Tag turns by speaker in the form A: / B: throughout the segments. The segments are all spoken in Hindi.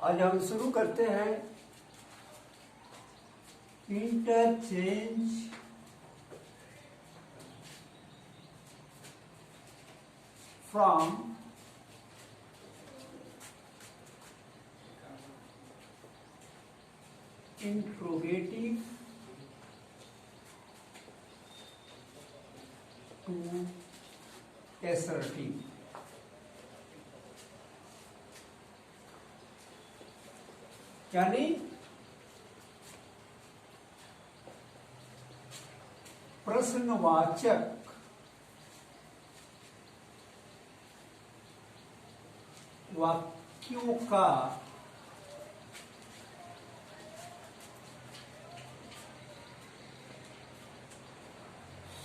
A: आज हम शुरू करते हैं interchange from interrogative to assertive। यानी प्रश्नवाचक वाक्यों का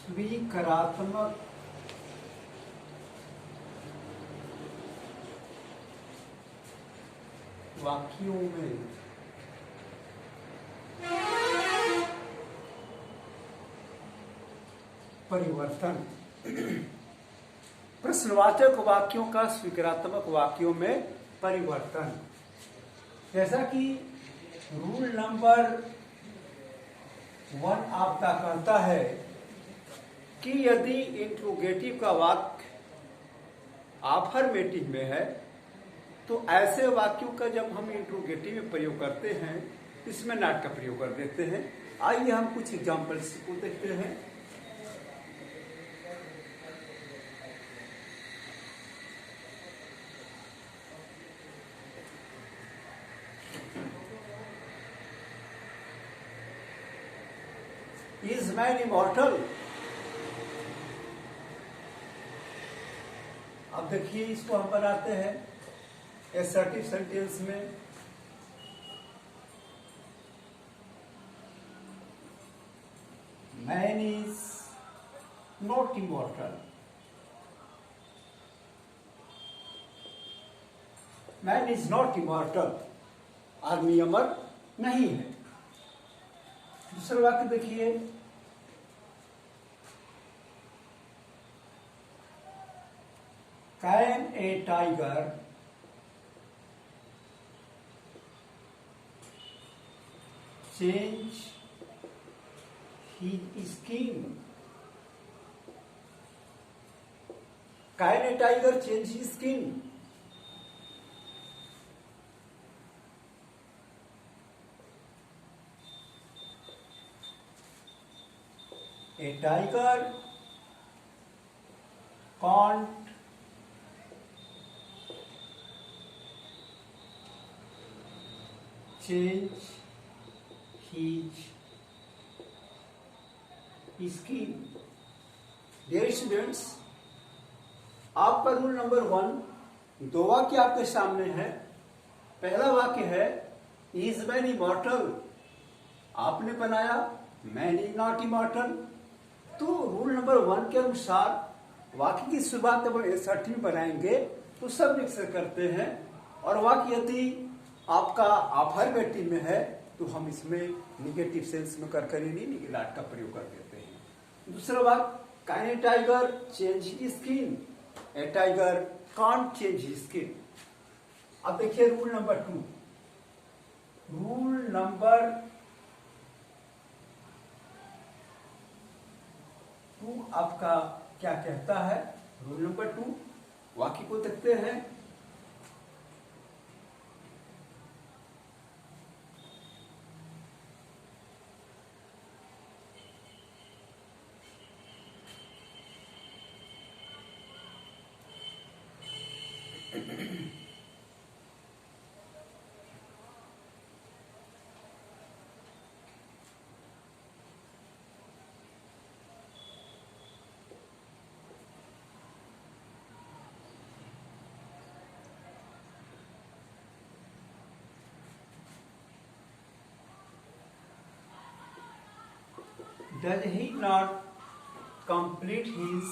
A: स्वीकारात्मक वाक्यों में परिवर्तन। प्रश्नवाचक वाक्यों का स्वीकारात्मक वाक्यों में परिवर्तन। जैसा कि रूल नंबर 1 आपका कहता है कि यदि इंट्रोगेटिव का वाक्य अफर्मेटिव में है तो ऐसे वाक्यों का जब हम इंट्रोगेटिव में प्रयोग करते हैं इसमें नॉट का प्रयोग कर देते हैं। आइए हम कुछ एग्जांपल्स को देखते हैं। Is man immortal. अब देखिए इसको हम बनाते हैं assertive सेंटेंस में। Man is not immortal. Man is not immortal. आदमी अमर नहीं है। दूसरा वाक्य देखिए, can a tiger change his skin? Can a tiger change his skin? A tiger can't change his skin। Dear students, आपका रूल नंबर 1 दो वाक्य आपके सामने है। पहला वाक्य है इज मैन इमॉर्टल। आपने बनाया मैन इज नॉट इमॉर्टल। तो रूल नंबर 1 के अनुसार वाक्य की शुरुआत जब assertive बनाएंगे तो सब्जेक्ट से करते हैं, और वाक्य यदि आपका अफर्मेटिव में है तो हम इसमें निगेटिव सेंस में कर नॉट का प्रयोग कर देते हैं। दूसरा वाक्य can a tiger change his skin. A tiger can't change his skin. अब देखिए रूल नंबर 2। रूल नंबर 2 आपका क्या कहता है? रूल नंबर 2 वाक्य को देखते हैं। Does he not complete his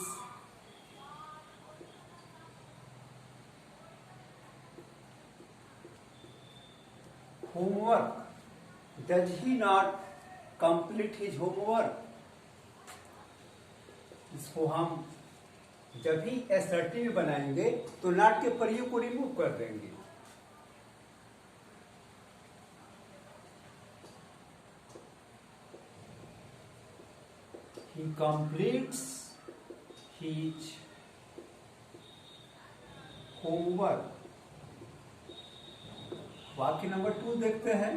A: homework? Does he not complete his homework? इसको हम जब भी assertive बनाएंगे तो नॉट के प्रयोग को रिमूव कर देंगे। he completes his homework। वाक्य नंबर 2 देखते हैं।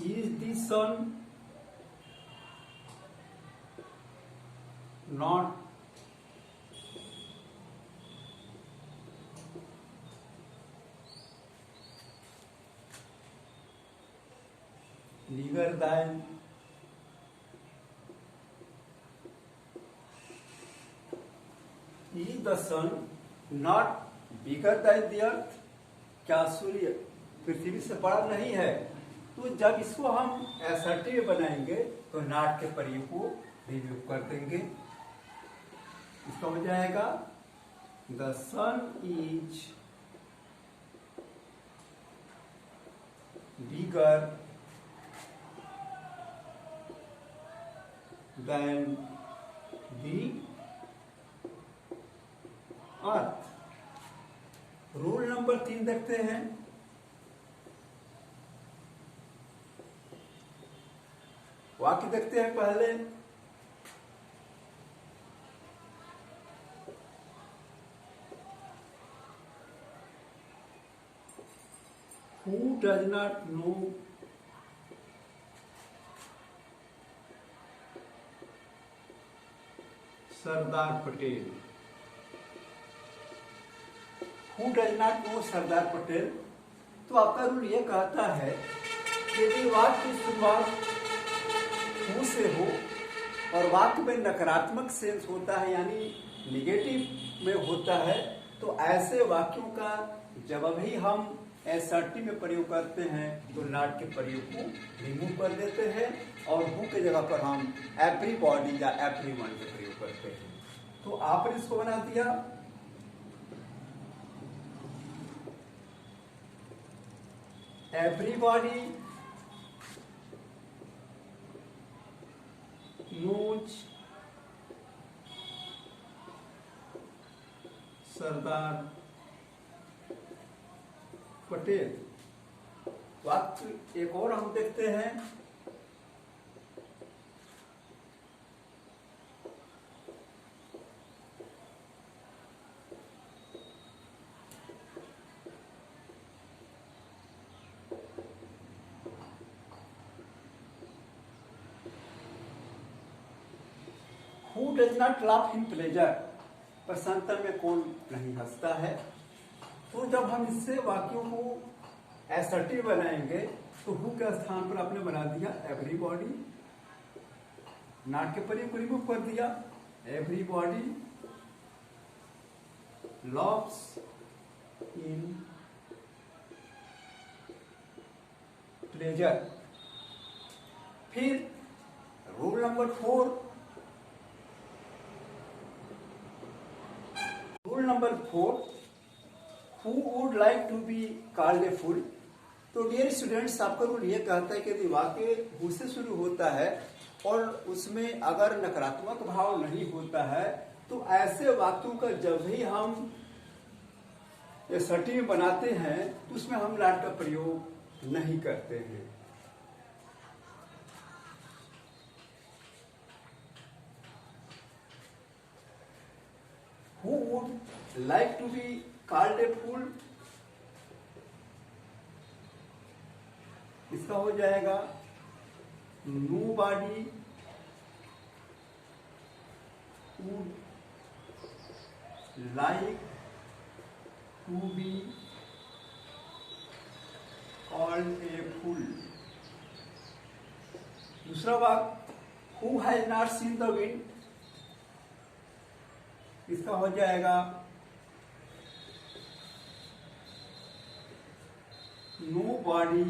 A: Is the sun not bigger than is the sun not bigger than the earth? क्या सूर्य पृथ्वी से बड़ा नहीं है? तो जब इसको हम असर्टिव बनाएंगे तो नॉट के प्रयोग को रिव्यू कर देंगे। इसका हो जाएगा the sun is bigger than the earth. Rule number 3 देखते हैं। वाक्य देखते हैं पहले। Who does not know Sardar Patel? Who does not know सरदार पटेल? तो आपका रूल ये कहता है कि यदि वाक्य की शुरुआत हु से हो और वाक्य में नकारात्मक सेंस होता है यानी निगेटिव में होता है, तो ऐसे वाक्यों का जब भी हम एसर्टी में प्रयोग करते हैं तो नॉट के प्रयोग को रिमूव कर देते हैं और हु के जगह पर हम एवरीबॉडी या एवरीवन के प्रयोग करते हैं। तो आपने इसको बना दिया एवरीबॉडी नोज सरदार पटेल। वाक्य एक और हम देखते हैं। Who does not laugh in pleasure? प्रसन्नता में कौन नहीं हंसता है? तो जब हम इससे वाक्यों को एसर्टिव बनाएंगे तो हु के स्थान पर आपने बना दिया एवरीबॉडी, नॉट के प्रयोग को रिमूव कर दिया एवरीबॉडी लव्स इन प्लेजर। फिर rule number 4, rule number 4, Who would like to be called a fool? तो डियर स्टूडेंट्स, आपका रूल ये कहता है कि यदि वाक्य हु से शुरू होता है और उसमें अगर नकारात्मक भाव नहीं होता है तो ऐसे वाक्यों का जब भी हम एसर्टिव बनाते हैं तो उसमें हम नॉट का प्रयोग नहीं करते हैं। Who would like to be called a fool? इसका हो जाएगा nobody would like to be called a fool। दूसरा वाक्य who has not seen the wind, इसका हो जाएगा nobody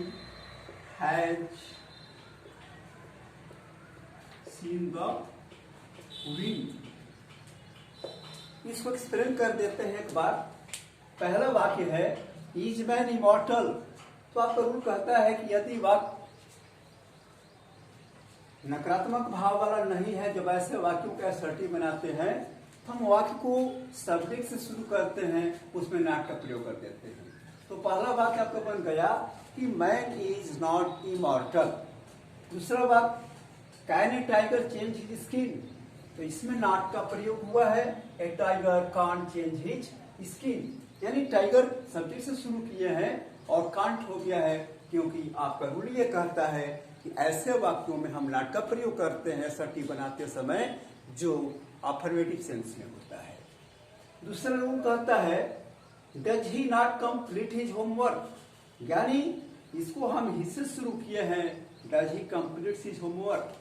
A: has seen the wind। इसको एक्सप्लेन कर देते हैं एक बार। पहला वाक्य है इज मैन इमॉर्टल। तो आपका रूल कहता है कि यदि वाक्य नकारात्मक भाव वाला नहीं है, जब ऐसे वाक्यों का एसर्टिव बनाते हैं तो हम वाक्य को सब्जेक्ट से शुरू करते हैं, उसमें नॉट का प्रयोग कर देते हैं। तो पहला वाक्य आपका बन गया कि मैन इज नॉट इमॉर्टल। दूसरा वाक्य can a tiger change his skin, तो इसमें नॉट का प्रयोग हुआ है, a tiger can't change his skin, यानी टाइगर सब्जेक्ट से शुरू किए हैं और कांट हो गया है, क्योंकि आपका रूल ये कहता है कि ऐसे वाक्यों में हम नॉट का प्रयोग करते हैं असर्टिव बनाते समय जो अफर्मेटिव सेंस में होता है। दूसरा रूल कहता है does he not complete his homework, यानी इसको हम ही से शुरू किए हैं, does he complete his homework.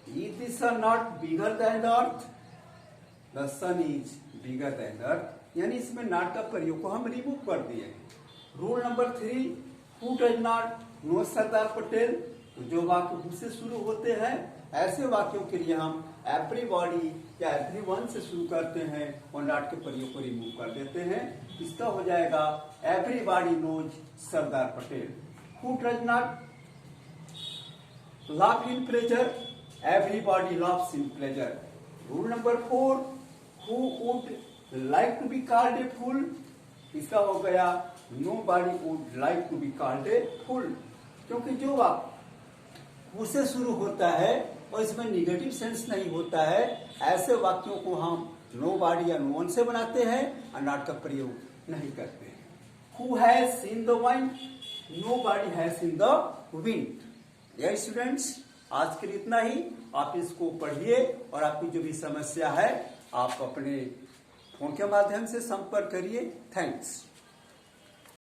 A: Is the sun not bigger than the earth, the sun is bigger than the earth, यानी इसमें नॉट का प्रयोग को हम रिमूव कर दिए। Rule number 3, who does not know Sardar Patel, तो जो वाक्य हु से शुरू होते हैं ऐसे वाक्यों के लिए हम एवरीबॉडी या एवरीवन से शुरू करते हैं और नॉट के प्रयोग को रिमूव कर देते हैं। इसका हो जाएगा everybody knows Sardar Patel. Who does not laugh in pleasure, everybody laughs in pleasure. Rule number 4, who would like to be called a fool, इसका हो गया nobody would like to be called a fool, क्योंकि जो वाक्य उससे शुरू होता है और इसमें निगेटिव सेंस नहीं होता है, ऐसे वाक्यों को हम नोबॉडी या नो वन से बनाते हैं और नॉट का प्रयोग नहीं करते हैं। Who has seen the wind, nobody has seen the wind. यही स्टूडेंट्स आज के लिए इतना ही। आप इसको पढ़िए और आपकी जो भी समस्या है आप अपने फोन के माध्यम से संपर्क करिए। थैंक्स।